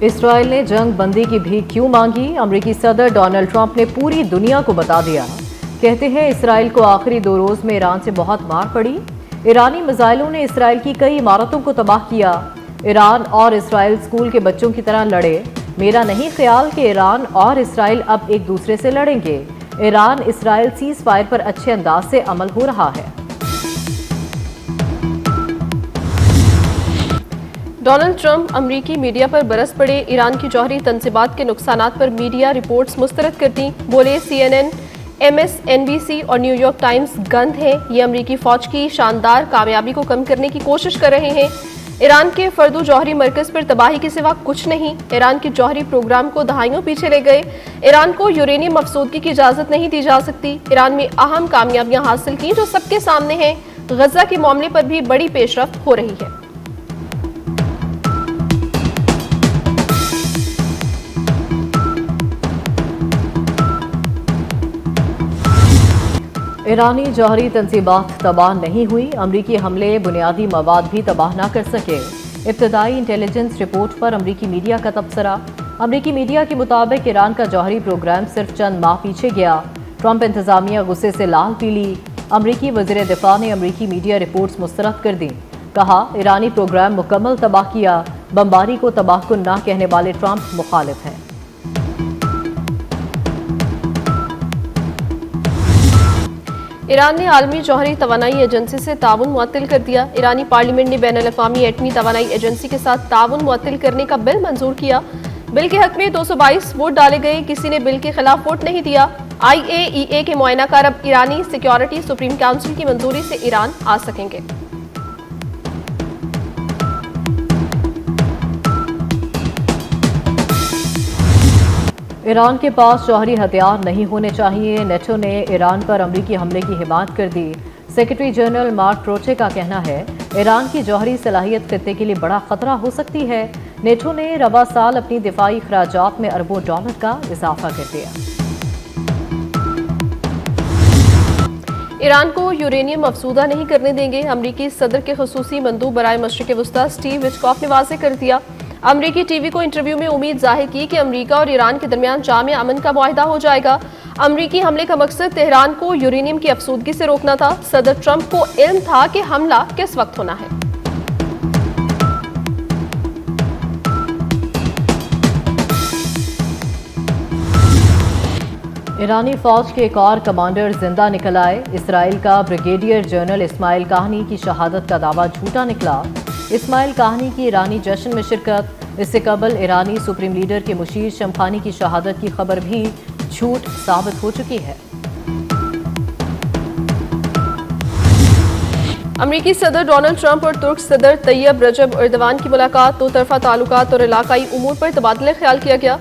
اسرائیل نے جنگ بندی کی بھی کیوں مانگی؟ امریکی صدر ڈونلڈ ٹرمپ نے پوری دنیا کو بتا دیا۔ کہتے ہیں اسرائیل کو آخری 2 روز میں ایران سے بہت مار پڑی۔ ایرانی میزائلوں نے اسرائیل کی کئی عمارتوں کو تباہ کیا۔ ایران اور اسرائیل اسکول کے بچوں کی طرح لڑے۔ میرا نہیں خیال کہ ایران اور اسرائیل اب ایک دوسرے سے لڑیں گے۔ ایران اسرائیل سیز فائر پر اچھے انداز سے عمل ہو رہا ہے۔ ڈونلڈ ٹرمپ امریکی میڈیا پر برس پڑے۔ ایران کی جوہری تنصیبات کے نقصانات پر میڈیا رپورٹس مسترد کر دیں۔ بولے CNN، MSNBC اور نیو یارک ٹائمز گند ہیں۔ یہ امریکی فوج کی شاندار کامیابی کو کم کرنے کی کوشش کر رہے ہیں۔ ایران کے فردو جوہری مرکز پر تباہی کے سوا کچھ نہیں۔ ایران کے جوہری پروگرام کو دہائیوں پیچھے لے گئے۔ ایران کو یورینیم افسودگی کی اجازت نہیں دی جا سکتی۔ ایران میں اہم کامیابیاں حاصل کی جو سب کے سامنے ہیں۔ غزہ کے معاملے پر بھی بڑی پیش رفت ہو رہی ہے۔ ایرانی جوہری تنصیبات تباہ نہیں ہوئی۔ امریکی حملے بنیادی مواد بھی تباہ نہ کر سکے۔ ابتدائی انٹیلیجنس رپورٹ پر امریکی میڈیا کا تبصرہ۔ امریکی میڈیا کے مطابق ایران کا جوہری پروگرام صرف چند ماہ پیچھے گیا۔ ٹرمپ انتظامیہ غصے سے لال پیلی۔ امریکی وزیر دفاع نے امریکی میڈیا رپورٹس مسترد کر دیں۔ کہا ایرانی پروگرام مکمل تباہ کیا۔ بمباری کو تباہ کن نہ کہنے والے ٹرمپ مخالف ہیں۔ ایران نے عالمی جوہری توانائی ایجنسی سے تعاون معطل کر دیا۔ ایرانی پارلیمنٹ نے بین الاقوامی ایٹمی توانائی ایجنسی کے ساتھ تعاون معطل کرنے کا بل منظور کیا۔ بل کے حق میں 222 ووٹ ڈالے گئے، کسی نے بل کے خلاف ووٹ نہیں دیا۔ IAEA کے معائنہ کار اب ایرانی سیکیورٹی سپریم کونسل کی منظوری سے ایران آ سکیں گے۔ ایران کے پاس جوہری ہتھیار نہیں ہونے چاہیے۔ نیٹو نے ایران پر امریکی حملے کی حمایت کر دی۔ سیکرٹری جنرل مارک روچے کا کہنا ہے ایران کی جوہری صلاحیت خطے کے لیے بڑا خطرہ ہو سکتی ہے۔ نیٹو نے رواں سال اپنی دفاعی اخراجات میں اربوں ڈالر کا اضافہ کر دیا۔ ایران کو یورینیم افزودہ نہیں کرنے دیں گے، امریکی صدر کے خصوصی مندوب برائے مشرق وسطی سٹیو وٹکاف نے واضح کر دیا۔ امریکی ٹی وی کو انٹرویو میں امید ظاہر کی کہ امریکہ اور ایران کے درمیان جامع امن کا معاہدہ ہو جائے گا۔ امریکی حملے کا مقصد تہران کو یورینیم کی افزودگی سے روکنا تھا۔ صدر ٹرمپ کو علم تھا کہ حملہ کس وقت ہونا ہے۔ ایرانی فوج کے ایک اور کمانڈر زندہ نکل آئے۔ اسرائیل کا بریگیڈیئر جنرل اسماعیل کاہنی کی شہادت کا دعویٰ جھوٹا نکلا۔ اسماعیل کاہنی کی ایرانی جشن میں شرکت۔ اس سے قبل ایرانی سپریم لیڈر کے مشیر شمخانی کی شہادت کی خبر بھی جھوٹ ثابت ہو چکی ہے۔ امریکی صدر ڈونلڈ ٹرمپ اور ترک صدر طیب رجب ایردوان کی ملاقات۔ دو طرفہ تعلقات اور علاقائی امور پر تبادلہ خیال کیا گیا۔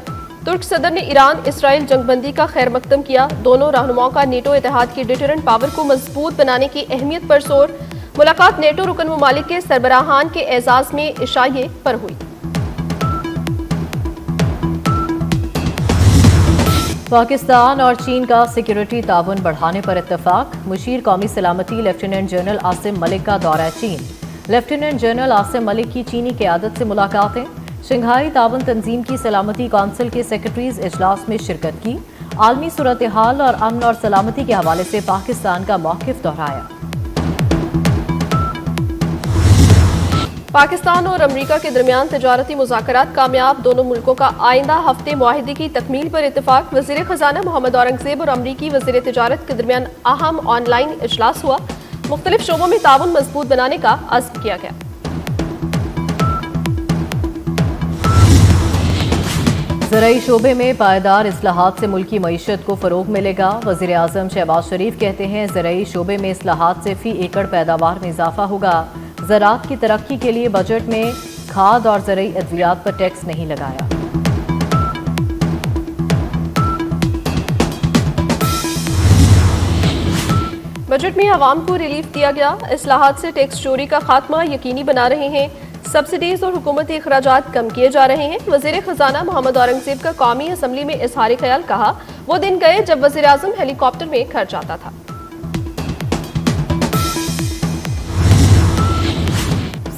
ترک صدر نے ایران اسرائیل جنگ بندی کا خیر مقدم کیا۔ دونوں رہنماؤں کا نیٹو اتحاد کی ڈیٹرنٹ پاور کو مضبوط بنانے کی اہمیت پر زور۔ ملاقات نیٹو رکن ممالک کے سربراہان کے اعزاز میں عشائیے پر ہوئی۔ پاکستان اور چین کا سیکیورٹی تعاون بڑھانے پر اتفاق۔ مشیر قومی سلامتی لیفٹیننٹ جنرل عاصم ملک کا دورہ چین۔ لیفٹیننٹ جنرل عاصم ملک کی چینی قیادت سے ملاقاتیں۔ شنگھائی تعاون تنظیم کی سلامتی کونسل کے سیکرٹریز اجلاس میں شرکت کی۔ عالمی صورتحال اور امن اور سلامتی کے حوالے سے پاکستان کا موقف دہرایا۔ پاکستان اور امریکہ کے درمیان تجارتی مذاکرات کامیاب۔ دونوں ملکوں کا آئندہ ہفتے معاہدے کی تکمیل پر اتفاق۔ وزیر خزانہ محمد اورنگزیب اور امریکی وزیر تجارت کے درمیان اہم آن لائن اجلاس ہوا۔ مختلف شعبوں میں تعاون مضبوط بنانے کا عزم کیا گیا۔ زرعی شعبے میں پائیدار اصلاحات سے ملکی معیشت کو فروغ ملے گا۔ وزیر اعظم شہباز شریف کہتے ہیں زرعی شعبے میں اصلاحات سے فی ایکڑ پیداوار میں اضافہ ہوگا۔ زراعت کی ترقی کے لیے بجٹ میں کھاد اور زرعی ادویات پر ٹیکس نہیں لگایا۔ بجٹ میں عوام کو ریلیف دیا گیا۔ اصلاحات سے ٹیکس چوری کا خاتمہ یقینی بنا رہے ہیں۔ سبسڈیز اور حکومتی اخراجات کم کیے جا رہے ہیں۔ وزیر خزانہ محمد اورنگزیب کا قومی اسمبلی میں اظہار خیال، کہا وہ دن گئے جب وزیر اعظم ہیلی کاپٹر میں گھر جاتا تھا۔